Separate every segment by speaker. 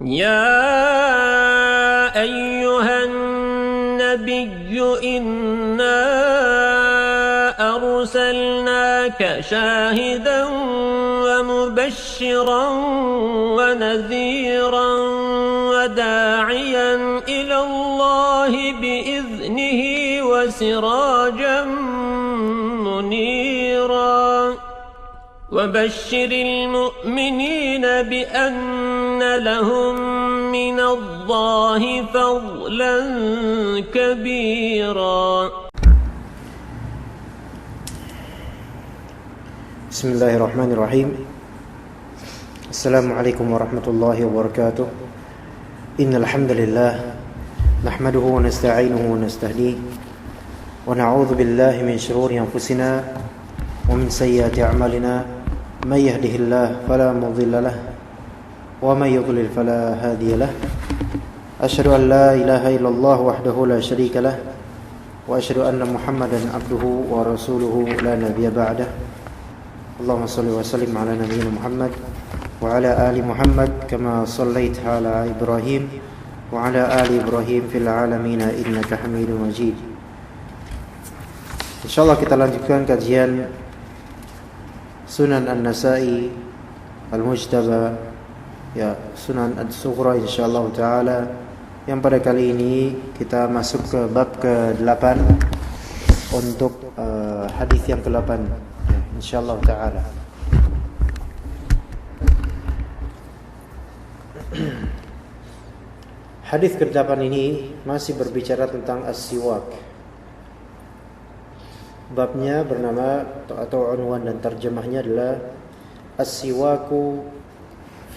Speaker 1: يا أيها النبي إنا أرسلناك شاهدا ومبشرا ونذيرا وداعيا إلى الله بإذنه وسراجا منيرا وبشر المؤمنين بأن لهم من الله فضلا كبيرا.
Speaker 2: بسم الله الرحمن الرحيم. السلام عليكم ورحمة الله وبركاته. إن الحمد لله نحمده ونستعينه ونستهديه ونعوذ بالله من شرور أنفسنا ومن سيئات أعمالنا. من يهده الله فلا مضل له ومن يضلل فلا هادي له. أشهد أن لا إله إلا الله وحده لا شريك له وأشهد أن محمدا عبده ورسوله لا نبي بعده. اللهم صل وسلم على نبينا محمد وعلى آل محمد كما صليت على إبراهيم وعلى آل إبراهيم في العالمين إنك حميد مجيد. Insyaallah kita lanjutkan kajian Sunan An-Nasa'i Al-Mujtaba, ya, Sunan As-Sughra insyaallah taala, yang pada kali ini kita masuk ke bab ke-8 untuk hadis yang ke-8 insyaallah taala. Hadis ke-8 ini masih berbicara tentang as-siwak. Babnya bernama atau unwan dan terjemahnya adalah as-siwaku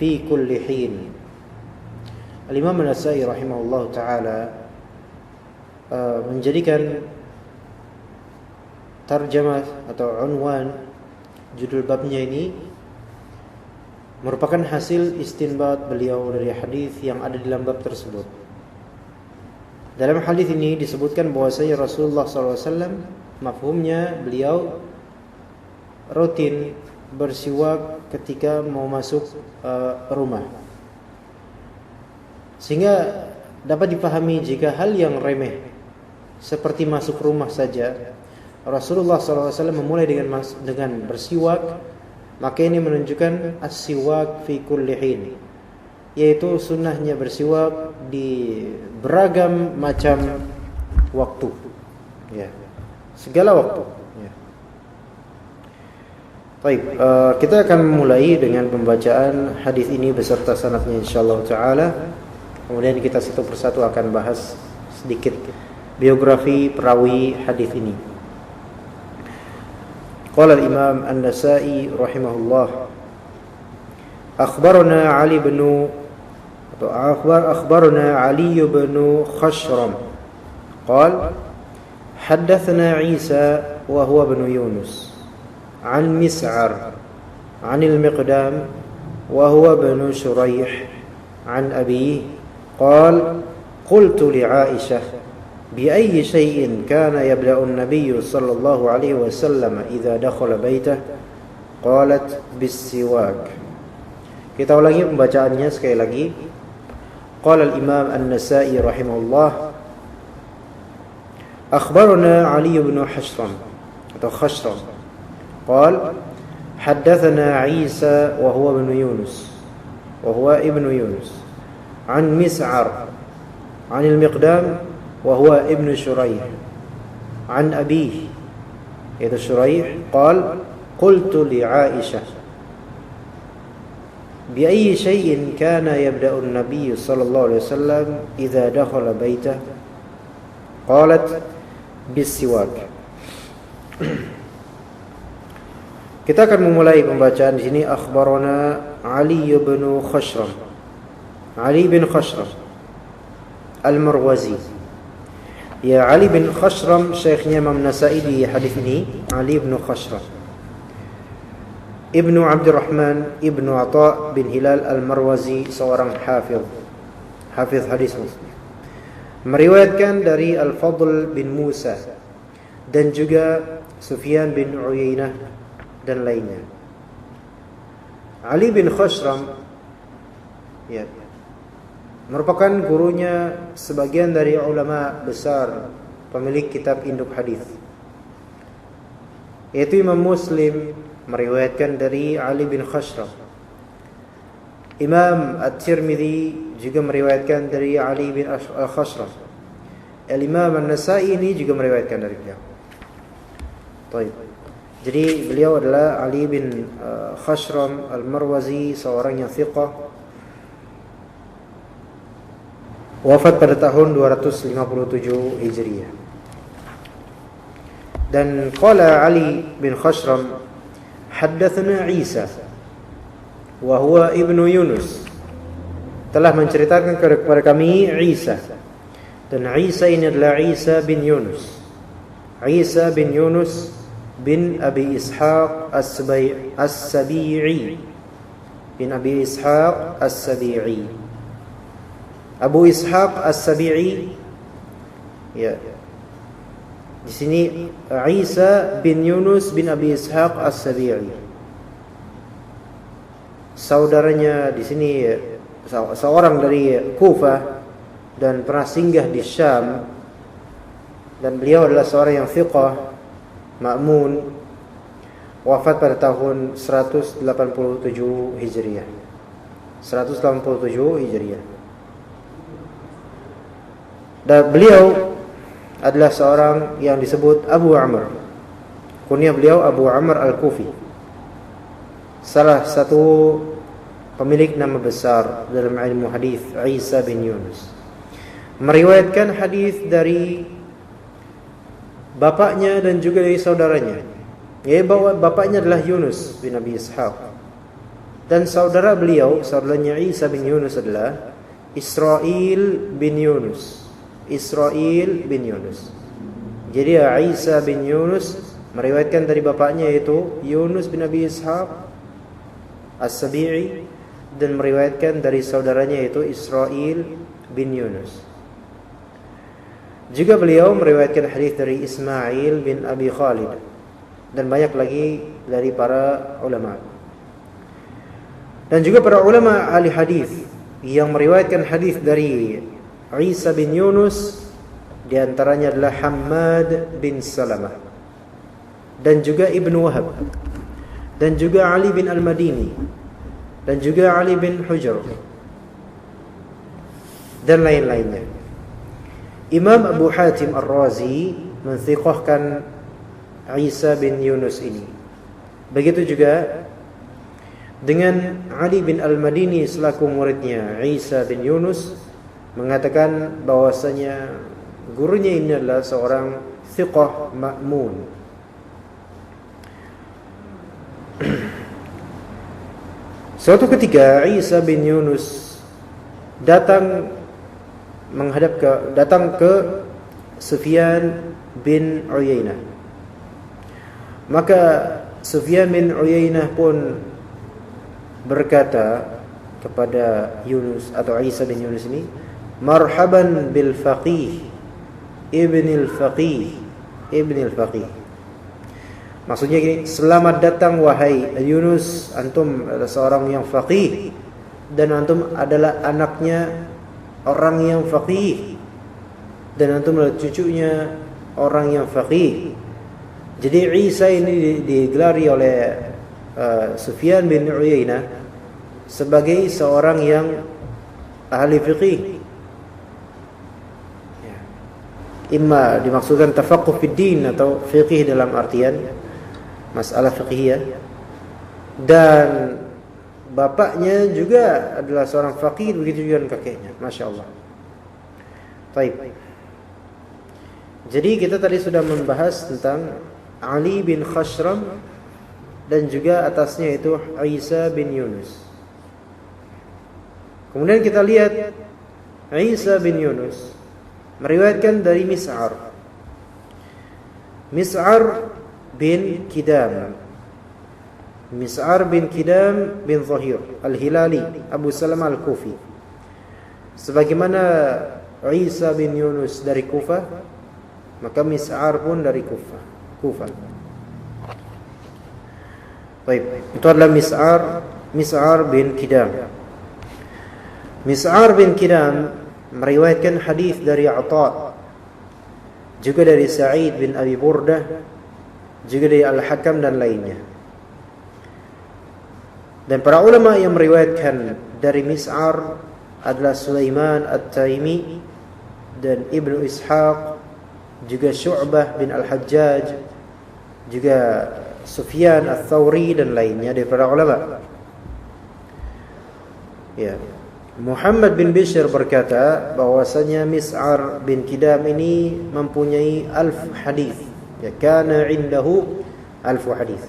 Speaker 2: fi kulli hin. Al-Imam An-Nasa'i rahimahullah ta'ala menjadikan terjemah atau unwan judul babnya ini merupakan hasil istinbat beliau dari hadis yang ada di dalam bab tersebut. Dalam hadis ini disebutkan bahwasanya Rasulullah SAW, mafhumnya beliau rutin bersiwak ketika mau masuk rumah, sehingga dapat dipahami jika hal yang remeh seperti masuk rumah saja Rasulullah SAW memulai dengan bersiwak, maka ini menunjukkan as-siwak fi kulli hin, yaitu sunnahnya bersiwak di beragam macam waktu, ya, segala waktu, ya. Baik, kita akan mulai dengan pembacaan hadis ini beserta sanadnya insyaallah taala. Kemudian kita satu persatu akan bahas sedikit biografi perawi hadis ini. Qala al-Imam An-Nasa'i rahimahullah, akhbarana Ali bin Khashram qala حدثنا عيسى وهو ابن يونس عن مسعر عن المقدام وهو ابن شريح عن أبيه قال قلت لعائشة بأي شيء كان يبدأ النبي صلى الله عليه وسلم إذا دخل بيته قالت بالسواك. Kita ulangi pembacaannya sekali lagi. Qala al-Imam An-Nasa'i rahimahullah, أخبرنا علي بن خشرم قال حدثنا عيسى وهو ابن يونس عن مسعر عن المقدام وهو ابن شريح عن أبيه يد شريح قال قلت لعائشة بأي شيء كان يبدأ النبي صلى الله عليه وسلم إذا دخل بيته قالت bisiwak. Kita akan memulai pembacaan di sini. Akhbarana Ali bin Khashram, Ali bin Khashram Al-Marwazi. Ya, Ali bin Khashram syekhnya Imam Nasa'i di hadis ini. Ali bin Khashram Ibnu Abdurrahman Ibnu Atha bin Hilal Al-Marwazi, seorang hafiz hadis Muslim, meriwayatkan dari Al-Fadl bin Musa dan juga Sufyan bin Uyainah dan lainnya. Ali bin Khashram, ya, merupakan gurunya sebagian dari ulama besar pemilik kitab induk hadis, yaitu Imam Muslim meriwayatkan dari Ali bin Khashram. Imam At-Tirmidzi juga meriwayatkan dari Ali bin Khashram. Al-Imam An-Nasa'i ini juga meriwayatkan dari beliau. Baik. Jadi beliau adalah Ali bin Khashram Al-Marwazi, seorang yang thiqah, wafat pada tahun 257 Hijriah. Dan qala Ali bin Khashram, haddatsana Isa wa huwa ibnu Yunus, telah menceritakan kepada kami Isa, dan Isa ini adalah Isa bin Yunus. Isa bin Yunus bin Abi Ishaq As-Sabi'i, bin Abi Ishaq As-Sabi'i. Abu Ishaq As-Sabi'i, ya. Di sini Isa bin Yunus bin Abi Ishaq As-Sabi'i. Saudaranya di sini seorang dari Kufah dan pernah singgah di Syam, dan beliau adalah seorang yang thiqah, ma'mun, wafat pada tahun 187 Hijriah. 187 Hijriah. Dan beliau adalah seorang yang disebut Abu Amr. Kunyah beliau Abu Amr Al-Kufi, salah satu pemilik nama besar dalam ilmu hadis. Isa bin Yunus meriwayatkan hadis dari bapaknya dan juga dari saudaranya. Bapaknya adalah Yunus bin Abi Ishaq, dan saudara beliau, saudaranya Isa bin Yunus adalah Israil bin Yunus. Israil bin Yunus. Jadi Isa bin Yunus meriwayatkan dari bapaknya, yaitu Yunus bin Abi Ishaq As-Sabi'i, dan meriwayatkan dari saudaranya, yaitu Israil bin Yunus. Juga beliau meriwayatkan hadis dari Ismail bin Abi Khalid, dan banyak lagi dari para ulama. Dan juga para ulama ahli hadis yang meriwayatkan hadis dari Isa bin Yunus, di antaranya adalah Hammad bin Salamah, dan juga Ibnu Wahab, dan juga Ali bin Al-Madini, dan juga Ali bin Hujr, dan lain-lainnya. Imam Abu Hatim Ar-Razi menthiqahkan Isa bin Yunus ini. Begitu juga dengan Ali bin Al-Madini selaku muridnya Isa bin Yunus, mengatakan bahwasanya gurunya ini adalah seorang thiqah ma'mun. Suatu ketika Isa bin Yunus datang ke Sufyan bin Uyainah. Maka Sufyan bin Uyainah pun berkata kepada Yunus atau Isa bin Yunus ini, marhaban bil faqih ibnil faqih ibnil faqih. Maksudnya gini, selamat datang wahai Yunus, antum adalah seorang yang faqih, dan antum adalah anaknya orang yang faqih, dan antum adalah cucunya orang yang faqih. Jadi Isa ini digelari oleh Sufyan bin Uyainah sebagai seorang yang ahli fiqih. Imma dimaksudkan tafaqquh fid din atau fiqih dalam artian masalah fiqhiyah, dan bapaknya juga adalah seorang faqih, begitu juga dengan kakeknya. Masya Allah. Baik. Jadi kita tadi sudah membahas tentang Ali bin Khashram dan juga atasnya itu Isa bin Yunus. Kemudian kita lihat Isa bin Yunus meriwayatkan dari Mis'ar bin Kidam. Mis'ar bin Kidam bin Zahir Al-Hilali Abu Salamah Al-Kufi. Sebagaimana Isa bin Yunus dari Kufah, maka Mis'ar pun dari Kufah. Baik, itu adalah Mis'ar bin Kidam. Mis'ar bin Kidam meriwayatkan hadis dari Atha, juga dari Sa'id bin Abi Burdah, juga dari Al-Hakam dan lainnya. Dan para ulama yang meriwayatkan dari Mis'ar adalah Sulaiman At-Taimi dan Ibnu Ishaq, juga Syu'bah bin Al-Hajjaj, juga Sufyan Ats-Tsauri dan lainnya dari para ulama. Ya. Muhammad bin Bishr berkata bahwasanya Mis'ar bin Kidam ini mempunyai 1000 hadis. Ya, kana indahu 1000 hadis.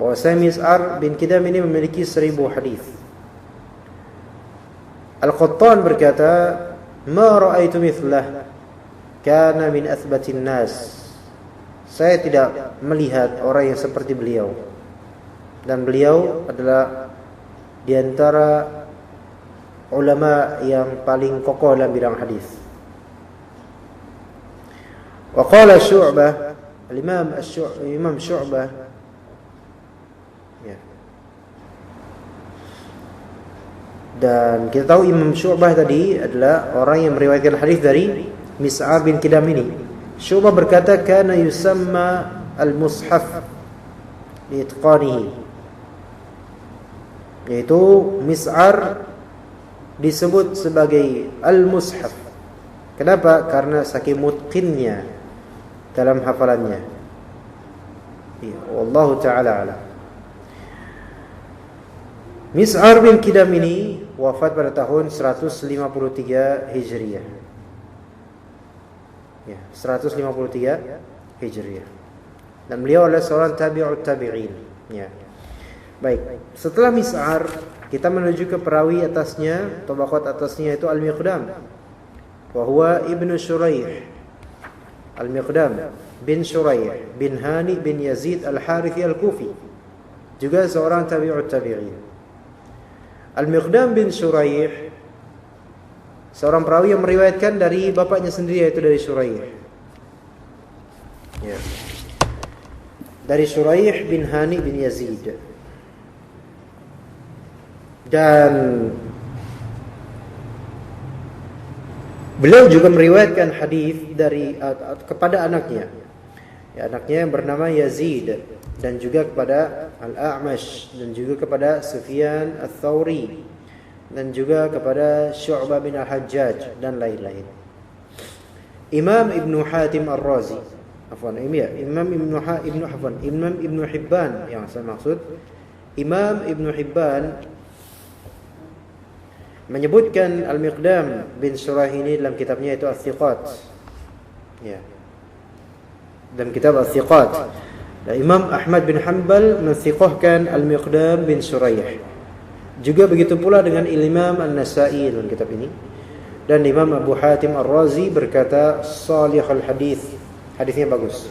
Speaker 2: Bahwasanya Mis'ar bin Kidam ini memiliki 1000 hadis. Al-Qattan berkata, "Ma ra'aitu mithlah, kana min athbatin nas." Saya tidak melihat orang yang seperti beliau. Dan beliau adalah di antara ulama yang paling kokoh dalam bidang hadis. Wa qala Syu'bah, Imam Syu'bah, ya. Dan kita tahu Imam Syu'bah tadi adalah orang yang meriwayatkan hadis dari Mis'ar bin Kidam ini. Syu'bah berkata, kana yusamma al-mushaf liitqanihi, yaitu Mis'ar disebut sebagai al-mushaf. Kenapa? Karena saking mutqinnya dalam hafalannya. Ya, wallahu ta'ala alam. Mis'ar bin Kidam ini wafat pada tahun 153 Hijriah. Ya, 153 Hijriah. Dan beliau adalah seorang tabi'ut tabi'in. Ya. Baik, setelah Mis'ar kita menuju ke perawi atasnya, tabaqat atasnya, itu Al-Miqdam. Wa huwa Ibnu Shuraih. Al-Miqdam bin Shuraih bin Hani bin Yazid Al-Harithi Al-Kufi, juga seorang tabi'ut tabi'in. Al-Miqdam bin Shuraih seorang perawi yang meriwayatkan dari bapaknya sendiri, yaitu dari Shuraih. Ya. Dari Shuraih bin Hani bin Yazid. Dan beliau juga meriwayatkan hadis dari kepada anaknya. Ya, anaknya yang bernama Yazid, dan juga kepada Al-A'mash, dan juga kepada Sufyan Ats-Tsauri, dan juga kepada Syu'bah bin Al-Hajjaj dan lain-lain. Imam Ibnu Hatim Ar-Razi, Imam Ibnu Hibban yang saya maksud, Imam Ibnu Hibban menyebutkan Al-Miqdam bin Shuraih ini dalam kitabnya, itu Ats-Tsiqat. Ya. Dalam kitab Ats-Tsiqat. Dan Imam Ahmad bin Hanbal mentsiqahkan Al-Miqdam bin Shuraih. Juga begitu pula dengan Imam An-Nasa'i dalam kitab ini. Dan Imam Abu Hatim Ar-Razi berkata salihul hadis. Hadisnya bagus.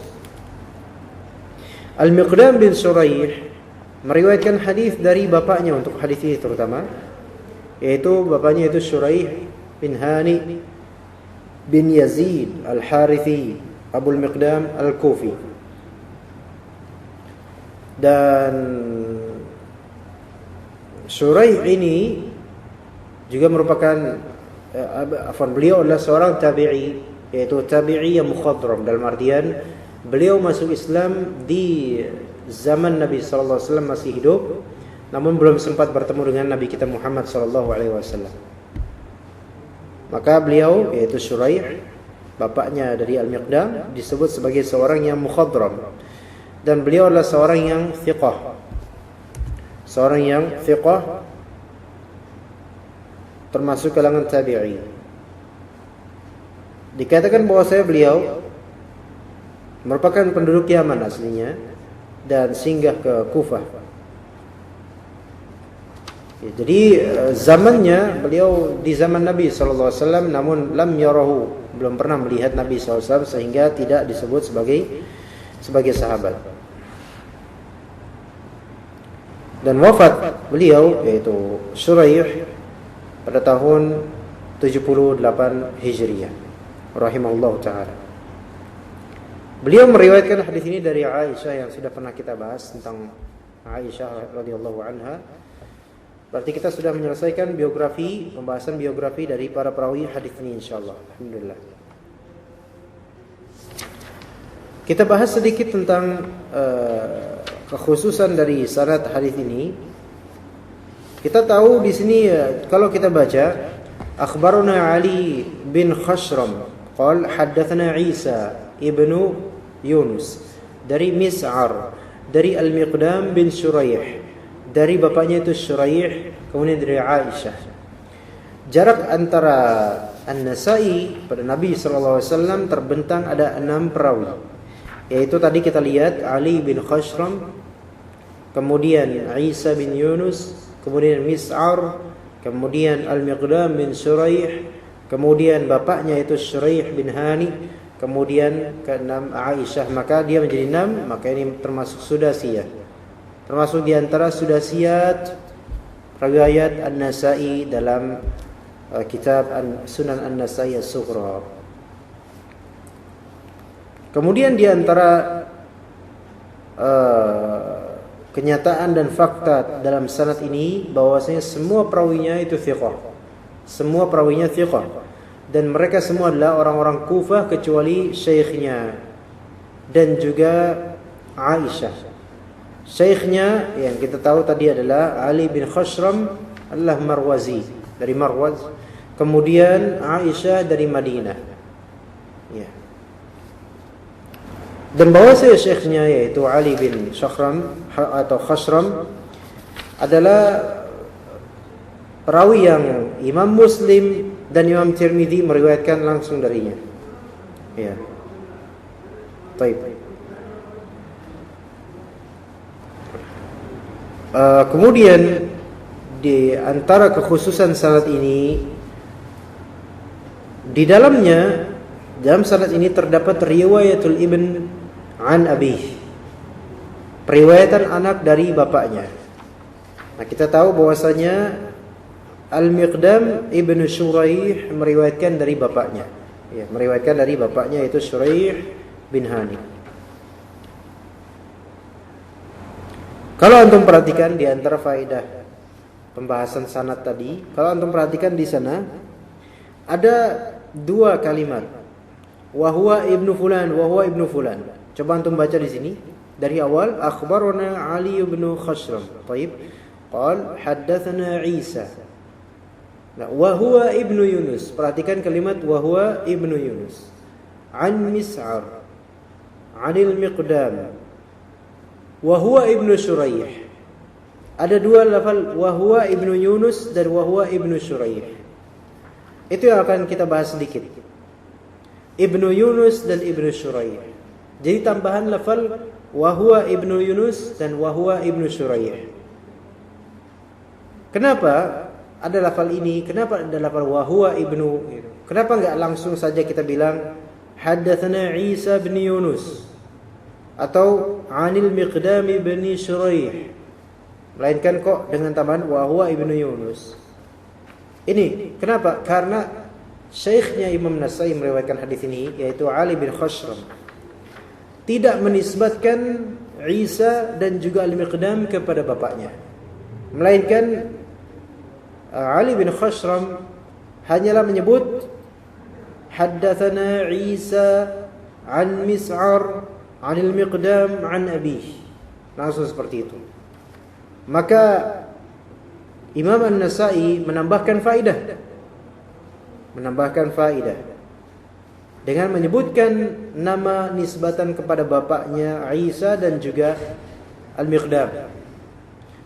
Speaker 2: Al-Miqdam bin Shuraih meriwayatkan hadis dari bapaknya untuk hadis ini terutama, yaitu bapaknya itu Shuraih bin Hani bin Yazid Al-Harithi Abul Miqdam Al-Kufi. Dan Shuraih ini juga merupakan beliau adalah seorang tabi'i, yaitu tabi'i yang mukhadram, dalam artian beliau masuk Islam di zaman Nabi sallallahu alaihi wasallam masih hidup, namun belum sempat bertemu dengan Nabi kita Muhammad sallallahu alaihi wasallam. Maka beliau, yaitu Shuraih, bapaknya dari Al-Miqdam, disebut sebagai seorang yang mukhadram, dan beliau adalah seorang yang thiqah. Seorang yang thiqah termasuk kalangan tabi'i. Dikatakan bahwasanya beliau merupakan penduduk Yaman aslinya dan singgah ke Kufah. Ya, jadi zamannya beliau di zaman Nabi sallallahu alaihi wasallam, namun lam yarahu, belum pernah melihat Nabi sallallahu alaihi wasallam, sehingga tidak disebut sebagai sahabat. Dan wafat beliau, yaitu Shuraih, pada tahun 78 Hijriah rahimahullahu taala. Beliau meriwayatkan hadis ini dari Aisyah, yang sudah pernah kita bahas tentang Aisyah radhiyallahu anha, Berarti kita sudah menyelesaikan pembahasan biografi dari para perawi hadis ini insyaallah. Alhamdulillah. Kita bahas sedikit tentang kekhususan dari sanad hadis ini. Kita tahu di sini kalau kita baca akhbarana Ali bin Khashram qala haddatsana Isa ibnu Yunus dari Mis'ar dari Al-Miqdam bin Shuraih dari bapaknya itu Shuraih, kemudian dari Aisyah. Jarak antara An-Nasa'i pada Nabi SAW terbentang ada 6 perawi. Yaitu tadi kita lihat Ali bin Khashram, kemudian Isa bin Yunus, kemudian Mis'ar, kemudian Al-Miqdam bin Shuraih, kemudian bapaknya itu Shuraih bin Hani, kemudian ke-6 Aisyah. Maka dia menjadi 6, maka ini termasuk sudasiyah. Termasuk di antara sudasiyat riwayat An-Nasa'i dalam kitab Sunan An-Nasa'i As-Sughra. Kemudian di antara kenyataan dan fakta dalam sanad ini bahwasanya semua perawinya itu thiqah. Semua perawinya thiqah dan mereka semua adalah orang-orang Kufah kecuali syekhnya dan juga Aisyah. Syekhnya yang kita tahu tadi adalah Ali bin Khashram adalah Marwazi dari Marwaz, kemudian Aisyah dari Madinah. Ya. Dan bahwasanya syekhnya yaitu Ali bin Khashram adalah perawi yang Imam Muslim dan Imam Tirmidzi meriwayatkan langsung darinya. Ya. Baik. Kemudian di antara kekhususan sanad ini, di dalam sanad ini terdapat riwayatul ibn an abih, periwayatan anak dari bapaknya. Nah, kita tahu bahwasanya Al-Miqdam ibn Shuraih meriwayatkan dari bapaknya. Ya, meriwayatkan dari bapaknya yaitu Shuraih bin Hani. Kalau antum perhatikan di antara faedah pembahasan sanad tadi, kalau antum perhatikan di sana ada 2 kalimat. Wa huwa ibnu fulan, wa huwa ibnu fulan. Coba antum baca di sini dari awal akhbarana Ali bin Khashram. Baik. Qal haddatsana Isa. Nah, wa huwa ibnu Yunus. Perhatikan kalimat wa huwa ibnu Yunus. An Mis'ar. Anil Miqdam. Wa huwa ibnu Shuraih. Ada 2 lafal wa huwa ibnu Yunus dan wa huwa ibnu Shuraih. Itu yang akan kita bahas sedikit. Ibnu Yunus dan ibnu Shuraih. Jadi tambahan lafal wa huwa ibnu Yunus dan wa huwa ibnu Shuraih. Kenapa ada lafal ini? Kenapa ada lafal wa huwa ibnu? Kenapa enggak langsung saja kita bilang haddatsana Isa bin Yunus atau anil Miqdam bin Shuraih, melainkan kok dengan tambahan wa huwa ibnu Yunus. Ini kenapa? Karena syekhnya Imam Nasa'i meriwayatkan hadis ini yaitu Ali bin Khashram tidak menisbatkan Isa dan juga Al-Miqdam kepada bapaknya, melainkan Ali bin Khashram hanyalah menyebut haddatsana Isa an Mis'ar Anil Miqdam an Abih, langsung seperti itu. Maka Imam An-Nasa'i menambahkan faidah dengan menyebutkan nama nisbatan kepada bapaknya Isa dan juga Al-Miqdam.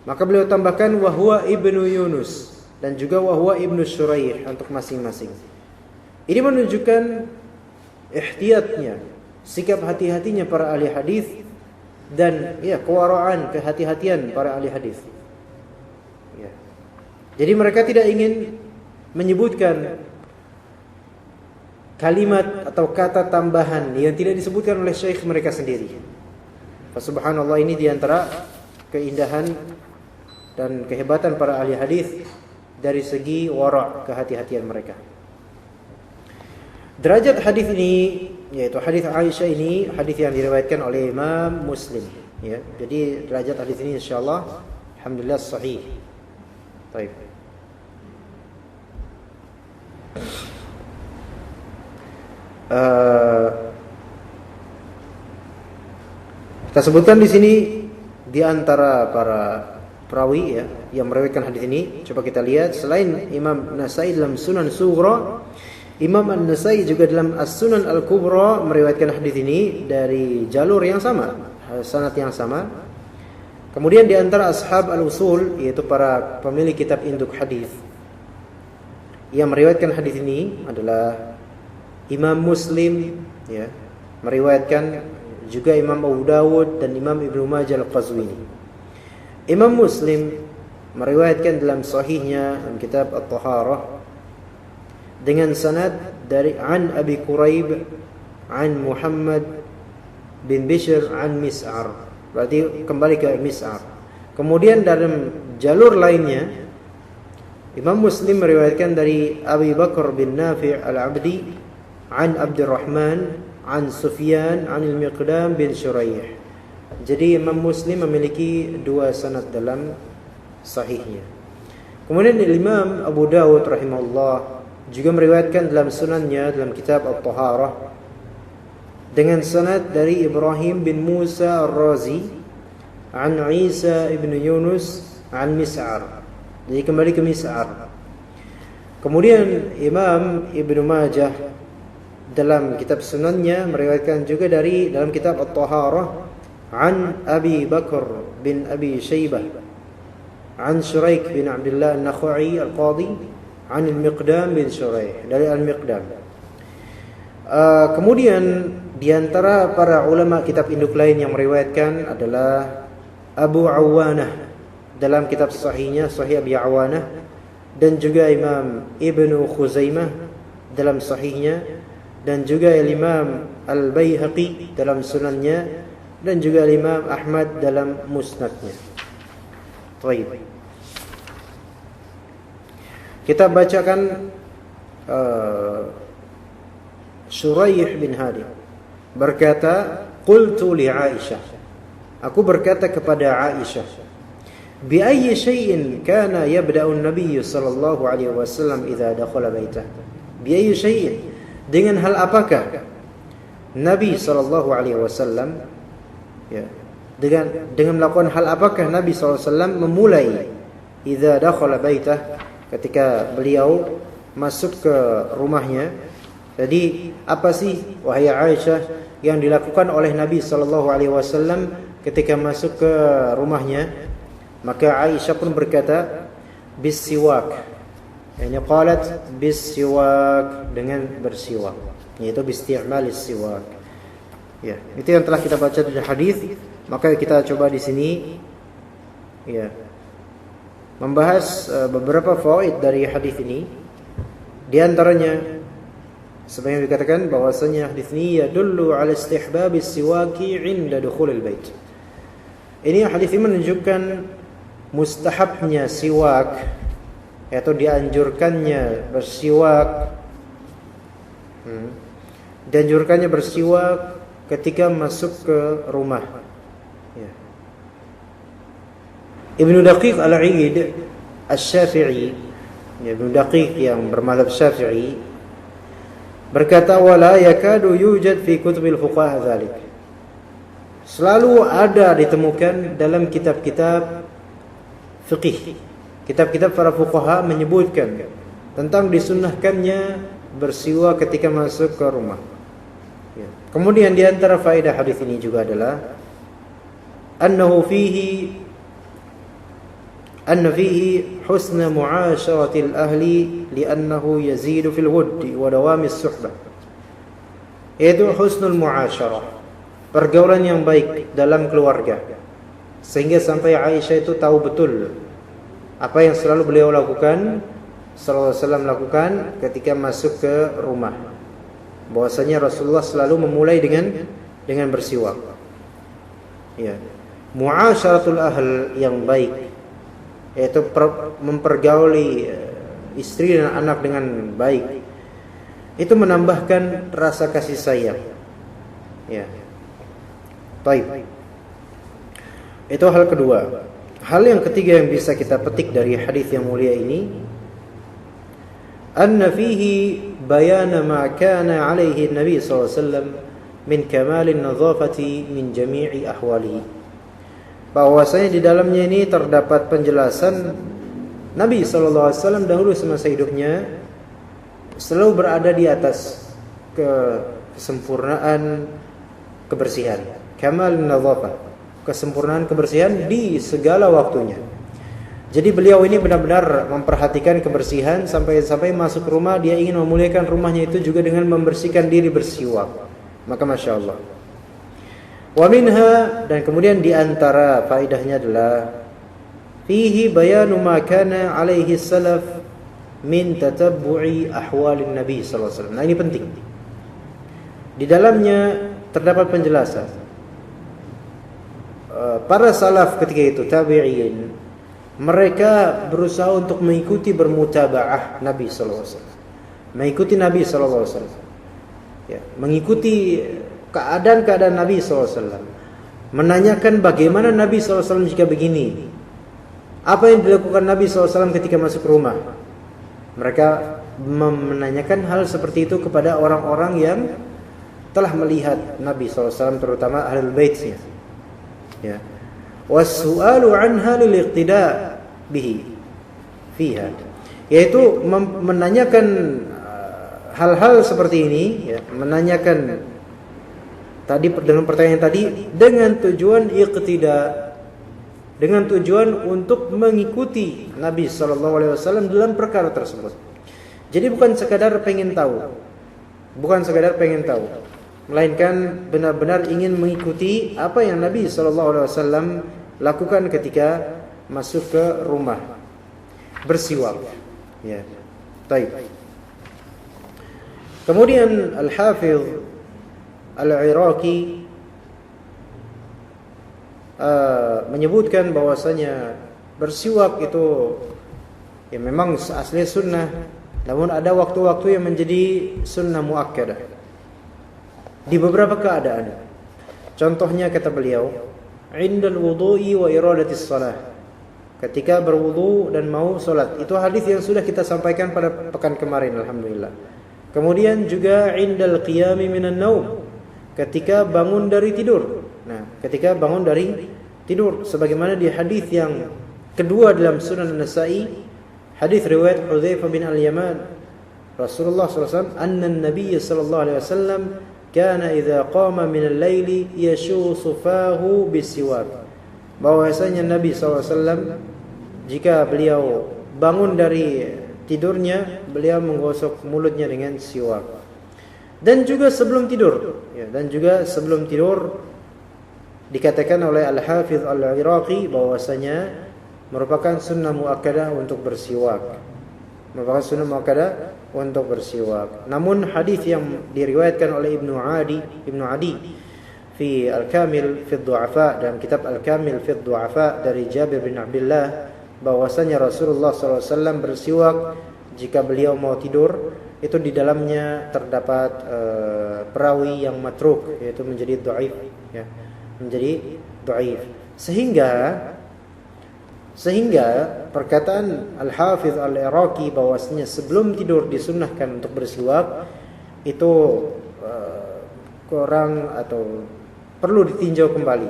Speaker 2: Maka beliau tambahkan wa huwa ibnu Yunus dan juga wa huwa ibnu Shuraih untuk masing-masing. Ini menunjukkan ihtiyatnya, sikap hati-hatinya para ahli hadis dan kewaraan, kehati-hatian para ahli hadis. Ya. Jadi mereka tidak ingin menyebutkan kalimat atau kata tambahan yang tidak disebutkan oleh syekh mereka sendiri. Subhanallah, ini diantara keindahan dan kehebatan para ahli hadis dari segi wara', kehati-hatian mereka. Derajat hadis ini yaitu hadis Aisyah ini hadis yang diriwayatkan oleh Imam Muslim, ya. Jadi derajat hadis ini insyaallah alhamdulillah sahih. Baik. Kita sebutkan di sini di antara para perawi ya yang meriwayatkan hadis ini, coba kita lihat selain Imam Nasai dalam Sunan Sughra, Imam An-Nasai juga dalam As-Sunan Al-Kubra meriwayatkan hadis ini dari jalur yang sama, sanad yang sama. Kemudian di antara ashab al-usul, yaitu para pemilik kitab induk hadis, yang meriwayatkan hadis ini adalah Imam Muslim ya, meriwayatkan juga Imam Abu Dawud dan Imam Ibnu Majah Al-Qazwini. Imam Muslim meriwayatkan dalam sahihnya dalam kitab At-Taharah dengan sanad dari an Abi Quraib an Muhammad bin Bishr an Mis'ar. Berarti kembali ke Mis'ar. Kemudian dalam jalur lainnya Imam Muslim meriwayatkan dari Abi Bakar bin Nafi' Al-Abdi an Abdurrahman an Sufyan an Al-Miqdam bin Shuraih. Jadi Imam Muslim memiliki dua sanad dalam sahihnya. Kemudian Imam Abu Dawud rahimahullah juga meriwayatkan dalam sunannya dalam kitab At-Taharah dengan sanad dari Ibrahim bin Musa Ar-Razi an Isa ibn Yunus an Mis'ar. Jadi kembali ke Mis'ar. Kemudian Imam Ibnu Majah dalam kitab sunannya meriwayatkan juga dari dalam kitab At-Taharah an Abi Bakar bin Abi Shaybah an Shuraik bin Abdullah An-Nakha'i Al-Qadi an Al-Miqdam bin Shuraih, dari Al-Miqdam. Kemudian di antara para ulama kitab induk lain yang meriwayatkan adalah Abu Awanah dalam kitab sahihnya Sahih Abi Awanah, dan juga Imam Ibnu Khuzaimah dalam sahihnya, dan juga Imam Al-Baihaqi dalam sunannya, dan juga Imam Ahmad dalam musnadnya. Baik. Kita bacakan Shuraih bin Hadi berkata, qultu li Aisyah, aku berkata kepada Aisyah, bi ayyi syai'in kana yabda'u an-nabiy sallallahu alaihi wasallam idza dakhala baitah. Bi ayyi syai'in, dengan hal apakah Nabi sallallahu alaihi wasallam ya, dengan melakukan hal apakah Nabi sallallahu alaihi wasallam memulai idza dakhala baitah, ketika beliau masuk ke rumahnya. Jadi apa sih wahai Aisyah yang dilakukan oleh Nabi sallallahu alaihi wasallam ketika masuk ke rumahnya? Maka Aisyah pun berkata bisiwak. Yani qalat bisiwak, dengan bersiwak, yaitu bisti'malis siwak. Ya, itu yang telah kita baca di hadis. Maka kita coba di sini ya membahas beberapa fawaid dari hadis ini. Di antaranya sebagian dikatakan bahwasanya hadis ini yadullu ala istihbabis siwaki 'inda dukhulil bait. Ini hadis ini menunjukkan mustahabnya siwak, yaitu dianjurkannya bersiwak. Dianjurkannya bersiwak ketika masuk ke rumah. Ya. Ibnu Daqiq Al-Aid Asy-Syafi'i, Ibnu Daqiq yang bermadzhab Syafi'i, berkata wala yakadu yujad fi kutubil fuqaha dzalik. Selalu ada ditemukan dalam kitab-kitab fiqih, kitab-kitab para fuqaha menyebutkan tentang disunnahkannya bersiwak ketika masuk ke rumah. Ya. Kemudian di antara faedah hadis ini juga adalah anna fihi husna mu'asharatil ahli li'annahu yazidu fil wuddi wa dawamis suhbah. Yaitu husnul mu'asyarah, pergaulan yang baik dalam keluarga, sehingga sampai Aisyah itu tahu betul apa yang selalu beliau lakukan, sallallahu alaihi wasallam lakukan ketika masuk ke rumah. Bahwasanya Rasulullah selalu memulai dengan bersiwak. Ya. Mu'asyaratul ahl yang baik, yaitu mempergauli istri dan anak dengan baik, itu menambahkan rasa kasih sayang. Ya. Baik. Itu hal kedua. hal yang ketiga yang bisa kita petik dari hadis yang mulia ini, anna fihi bayana ma kana alaihi Nabi sallallahu alaihi wasallam min kamalin nadhafati min jami'i ahwalihi. Bahwasanya di dalamnya ini terdapat penjelasan Nabi sallallahu alaihi wasallam dahulu semasa hidupnya selalu berada di atas kesempurnaan kebersihan, kamal nadhafah, kesempurnaan kebersihan di segala waktunya. Jadi beliau ini benar-benar memperhatikan kebersihan sampai masuk rumah dia ingin memuliakan rumahnya itu juga dengan membersihkan diri, bersiwak. Maka Masya Allah. Wa minha, dan kemudian di antara faedahnya adalah fihi bayanu ma kana alaihi salaf min tatabbu'i ahwalin Nabi sallallahu alaihi wasallam. Nah, ini penting. Di dalamnya terdapat penjelasan para salaf ketika itu, tabi'in, mereka berusaha untuk mengikuti, bermutaba'ah Nabi sallallahu alaihi wasallam. Mengikuti Nabi sallallahu alaihi wasallam. Ya, mengikuti keadaan-keadaan Nabi sallallahu alaihi wasallam. Menanyakan bagaimana Nabi sallallahu alaihi wasallam jika begini. Apa yang dilakukan Nabi sallallahu alaihi wasallam ketika masuk rumah. Mereka menanyakan hal seperti itu kepada orang-orang yang telah melihat Nabi SAW, terutama ahlul baitnya. Ya. Was-su'alu anha lil-iqtida' bihi fiha. Yaitu menanyakan hal-hal seperti ini, ya, menanyakan tadi dengan pertanyaan tadi dengan tujuan iqtida', dengan tujuan untuk mengikuti Nabi SAW dalam perkara tersebut. Jadi bukan sekadar pengen tahu, melainkan benar-benar ingin mengikuti apa yang Nabi SAW lakukan ketika masuk ke rumah, bersiwak. Ya, baik. Kemudian Al-Hafidh Al-Iraqi menyebutkan bahwasanya bersiwak itu ya memang asli sunnah, namun ada waktu-waktu yang menjadi sunnah muakkadah di beberapa keadaan. Contohnya kata beliau, indal wudu'i wa iradatis shalah, ketika berwudu dan mau salat. Itu hadis yang sudah kita sampaikan pada pekan kemarin, alhamdulillah. Kemudian juga indal qiyami minan naum, ketika bangun dari tidur. Nah, ketika bangun dari tidur, sebagaimana di hadis yang kedua dalam Sunan An-Nasa'i, hadis riwayat Hudzaifah bin Al-Yaman, Rasulullah SAW, anna an-nabiy sallallahu alaihi wasallam kana idza qama min al-laili yashusu fahu bisiwak. Bahwasanya Nabi SAW jika beliau bangun dari tidurnya, beliau menggosok mulutnya dengan siwak. Dan juga sebelum tidur, ya, dan juga sebelum tidur dikatakan oleh Al-Hafidh Al-Iraqi bahwasanya merupakan sunnah muakkadah untuk bersiwak. Merupakan sunnah muakkadah untuk bersiwak. Namun hadis yang diriwayatkan oleh Ibnu Adi fi Al-Kamil fi Du'afa, dalam kitab Al-Kamil fi Du'afa, dari Jabir bin Abdullah bahwasanya Rasulullah SAW bersiwak jika beliau mau tidur. Itu di dalamnya terdapat perawi yang matruk, yaitu menjadi dhaif, ya, menjadi dhaif. Sehingga perkataan Al-Hafidh Al-Iraqi bahwasanya sebelum tidur disunnahkan untuk bersiwak itu kurang atau perlu ditinjau kembali.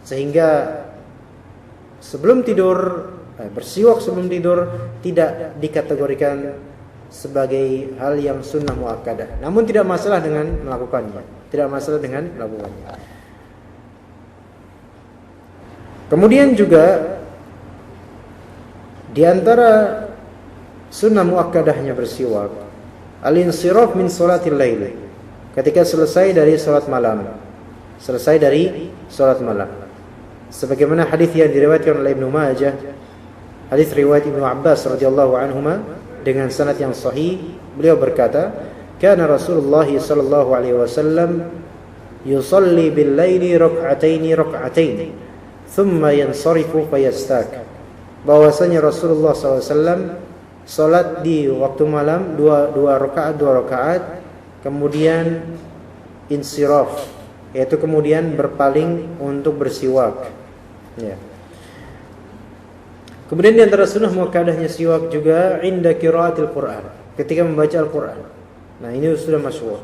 Speaker 2: Sehingga sebelum tidur, bersiwak sebelum tidur tidak dikategorikan sebagai hal yang sunnah muakkadah. Namun tidak masalah dengan melakukannya. Kemudian juga di antara sunnah muakkadahnya bersiwak, al-insiraf min salatil lail, ketika selesai dari salat malam. Sebagaimana hadis yang diriwayatkan oleh Ibnu Majah, hadis riwayat Ibnu Abbas radhiyallahu anhuma dengan sanad yang sahih, beliau berkata, kana Rasulullah sallallahu alaihi wasallam yusalli bil laili rak'ataini thumma yansarifu fayastak. Bahwasanya Rasulullah SAW salat di waktu malam dua rakaat, kemudian insiraf, yaitu kemudian berpaling untuk bersiwak. Ya. Kemudian di antara sunnah muakkadahnya siwak juga inda qiraatil Quran, ketika membaca Al-Quran. Nah, ini sudah masyhur.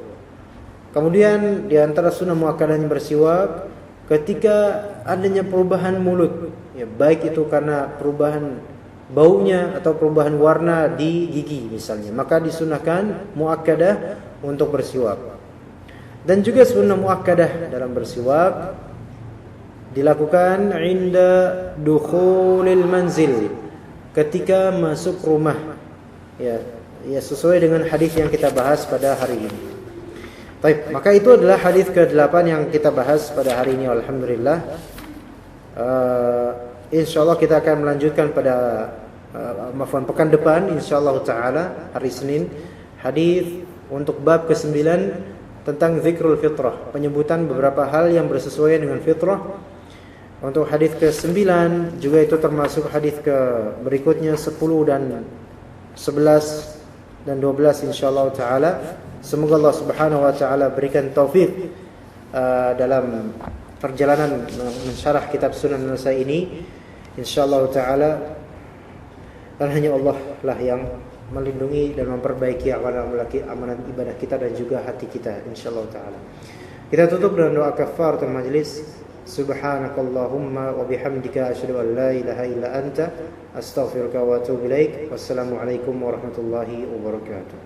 Speaker 2: Kemudian di antara sunnah muakkadahnya bersiwak ketika adanya perubahan mulut, ya, baik itu karena perubahan baunya atau perubahan warna di gigi misalnya, maka disunahkan muakkadah untuk bersiwak. Dan juga sunnah muakkadah dalam bersiwak dilakukan inda dukhulil manzil, ketika masuk rumah, ya sesuai dengan hadis yang kita bahas pada hari ini. Baik, maka itu adalah hadis ke-8 yang kita bahas pada hari ini. Alhamdulillah. Insyaallah kita akan melanjutkan pada pekan depan insyaallah taala hari Senin, hadis untuk bab ke-9 tentang zikrul fitrah, penyebutan beberapa hal yang bersesuaian dengan fitrah. Untuk hadis ke-9 juga itu termasuk hadis ke berikutnya 10 dan 11 dan 12 insyaallah taala. Semoga Allah Subhanahu wa taala berikan taufik dalam perjalanan mensyarah kitab Sunan Nasa'i ini insyaallah taala. Dan hanya Allah lah yang melindungi dan memperbaiki amalan ibadah kita dan juga hati kita insyaallah taala. Kita tutup dengan doa kafaratul majlis. Subhanakallahumma wa bihamdika asyhadu an la ilaha illa anta astaghfiruka wa atubu ilaik. Wassalamu alaikum warahmatullahi wabarakatuh.